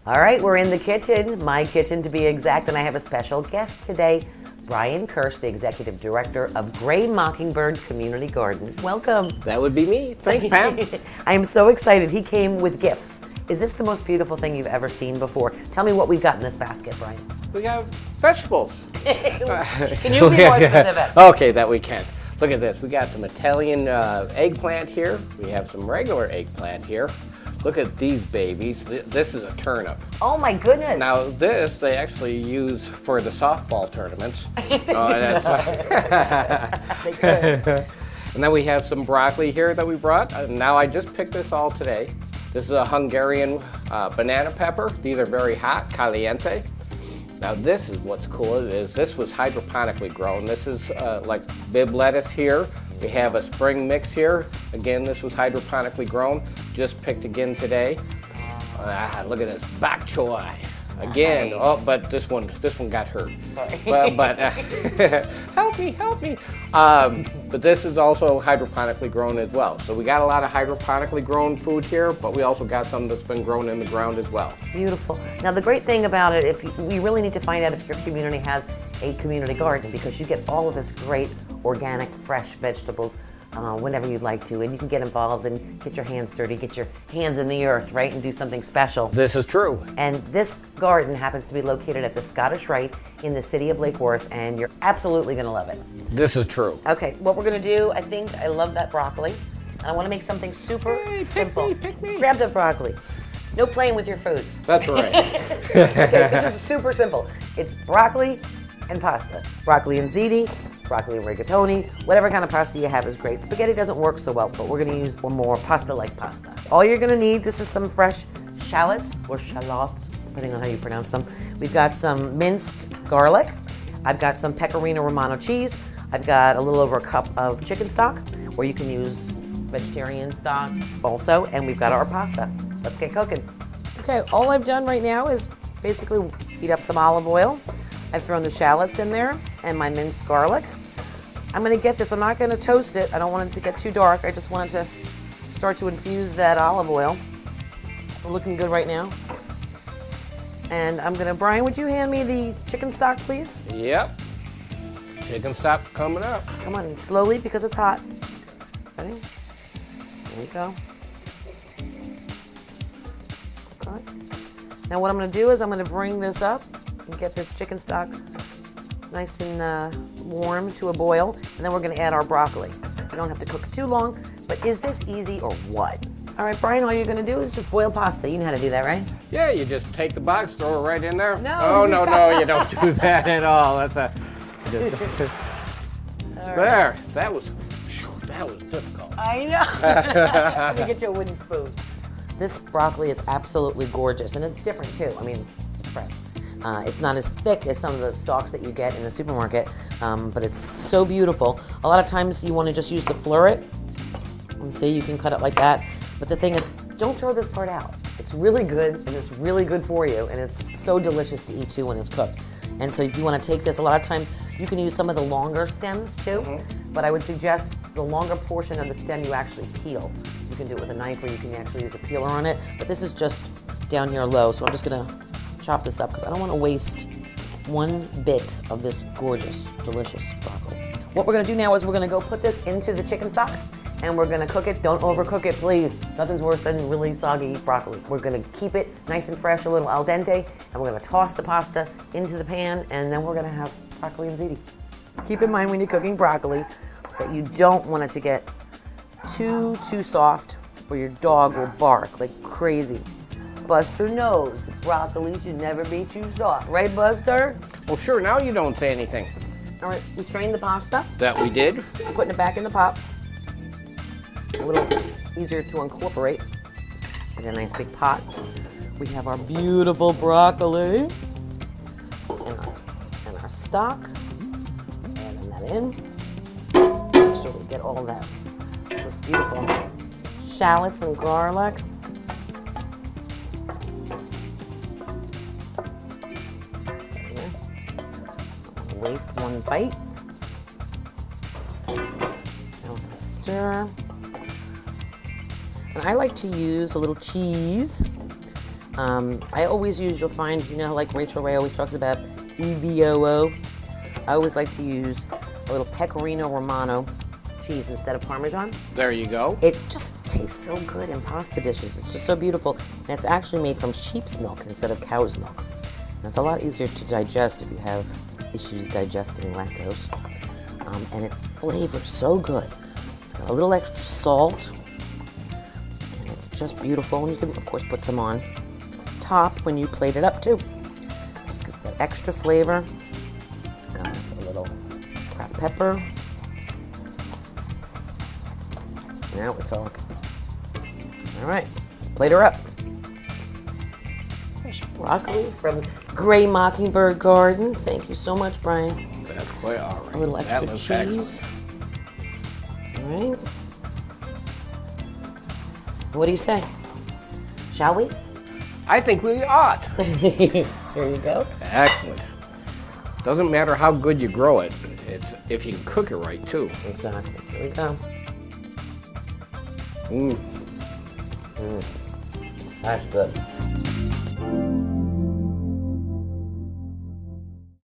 All right, we're in the kitchen, my kitchen to be exact, and I have a special guest today, Brian Kirsch, the Executive Director of Gray Mockingbird Community Garden. Welcome. That would be me. Thanks, Pam. I am so excited. He came with gifts. Is this the most beautiful thing you've ever seen before? Tell me what we've got in this basket, Brian. We have vegetables. Can you be more specific? Okay, that we can. Look at this. We got some Italian eggplant here. We have some regular eggplant here. Look at these babies. This is a turnip. Oh my goodness. Now this they actually use for the softball tournaments. And then we have some broccoli here that we brought. Now I just picked this all today. This is a Hungarian banana pepper. These are very hot, caliente. Now this is what's cool is this was hydroponically grown. This is like bib lettuce here. We have a spring mix here. Again, this was hydroponically grown. Just picked again today. Look at this bok choy. Again, nice. Oh, but this one got hurt. Sorry. But help me. But this is also hydroponically grown as well. So we got a lot of hydroponically grown food here, but we also got some that's been grown in the ground as well. Beautiful. Now the great thing about it, we really need to find out if your community has a community garden, because you get all of this great organic, fresh vegetables whenever you'd like to, and you can get involved and get your hands dirty, get your hands in the earth, right, and do something special. This is true. And this garden happens to be located at the Scottish Rite in the city of Lake Worth, and you're absolutely going to love it. This is true. Okay, what we're going to do, I love that broccoli, and I want to make something super simple. Pick me. Grab the broccoli. No playing with your food. That's right. Okay, this is super simple. It's broccoli and pasta. Broccoli and ziti, broccoli and rigatoni, whatever kind of pasta you have is great. Spaghetti doesn't work so well, but we're gonna use more pasta-like pasta. All you're gonna need, this is some fresh shallots, or shallots, depending on how you pronounce them. We've got some minced garlic. I've got some pecorino romano cheese. I've got a little over a cup of chicken stock, or you can use vegetarian stock also, and we've got our pasta. Let's get cooking. Okay, all I've done right now is basically heat up some olive oil. I've thrown the shallots in there and my minced garlic. I'm gonna get this, I'm not gonna toast it. I don't want it to get too dark. I just want it to start to infuse that olive oil. We're looking good right now. And Brian, would you hand me the chicken stock, please? Yep. Chicken stock coming up. Come on, slowly because it's hot. Ready? There we go. Okay. Now what I'm gonna do is I'm gonna bring this up and get this chicken stock nice and warm to a boil, and then we're gonna add our broccoli. You don't have to cook it too long, but is this easy or what? All right, Brian, all you're gonna do is just boil pasta. You know how to do that, right? Yeah, you just take the box, throw it right in there. No. Oh, no, you don't do that at all. That's Right. There, that was difficult. I know. Let me get you a wooden spoon. This broccoli is absolutely gorgeous, and it's different too. I mean, it's fresh. It's not as thick as some of the stalks that you get in the supermarket, but it's so beautiful. A lot of times you want to just use the floret, and see, you can cut it like that. But the thing is, don't throw this part out. It's really good, and it's really good for you, and it's so delicious to eat too when it's cooked. And so if you want to take this, a lot of times you can use some of the longer stems too, but I would suggest the longer portion of the stem you actually peel. You can do it with a knife, or you can actually use a peeler on it, but this is just down here low, so I'm just gonna chop this up because I don't want to waste one bit of this gorgeous, delicious broccoli. What we're going to do now is we're going to go put this into the chicken stock, and we're going to cook it. Don't overcook it, please. Nothing's worse than really soggy broccoli. We're going to keep it nice and fresh, a little al dente, and we're going to toss the pasta into the pan, and then we're going to have broccoli and ziti. Keep in mind when you're cooking broccoli that you don't want it to get too soft, or your dog will bark like crazy. Buster knows broccoli should never be too soft. Right, Buster? Well, sure, now you don't say anything. All right, we strained the pasta. That we did. We're putting it back in the pot. A little easier to incorporate in a nice big pot. We have our beautiful broccoli and our stock. Adding that in. Make sure we get all that. Those beautiful shallots and garlic. Waste one bite. Now stir. And I like to use a little cheese I always use, you'll find, you know, like Rachel Ray always talks about EVOO. I always like to use a little Pecorino Romano cheese instead of Parmesan. There you go. It just tastes so good in pasta dishes. It's just so beautiful. And it's actually made from sheep's milk instead of cow's milk. And it's a lot easier to digest if you have issues digesting lactose. And it flavors so good. It's got a little extra salt. And it's just beautiful. And you can, of course, put some on top when you plate it up, too. Just gets that extra flavor. A little black pepper. Now we're talking. All right, let's plate her up. Fresh broccoli from Gray Mockingbird Garden. Thank you so much, Brian. That's quite all right. A little That extra looks cheese. excellent. All right. What do you say? Shall we? I think we ought. Here you go. Excellent. Doesn't matter how good you grow it. It's if you can cook it right too. Exactly. Here we go. Mm. That's good.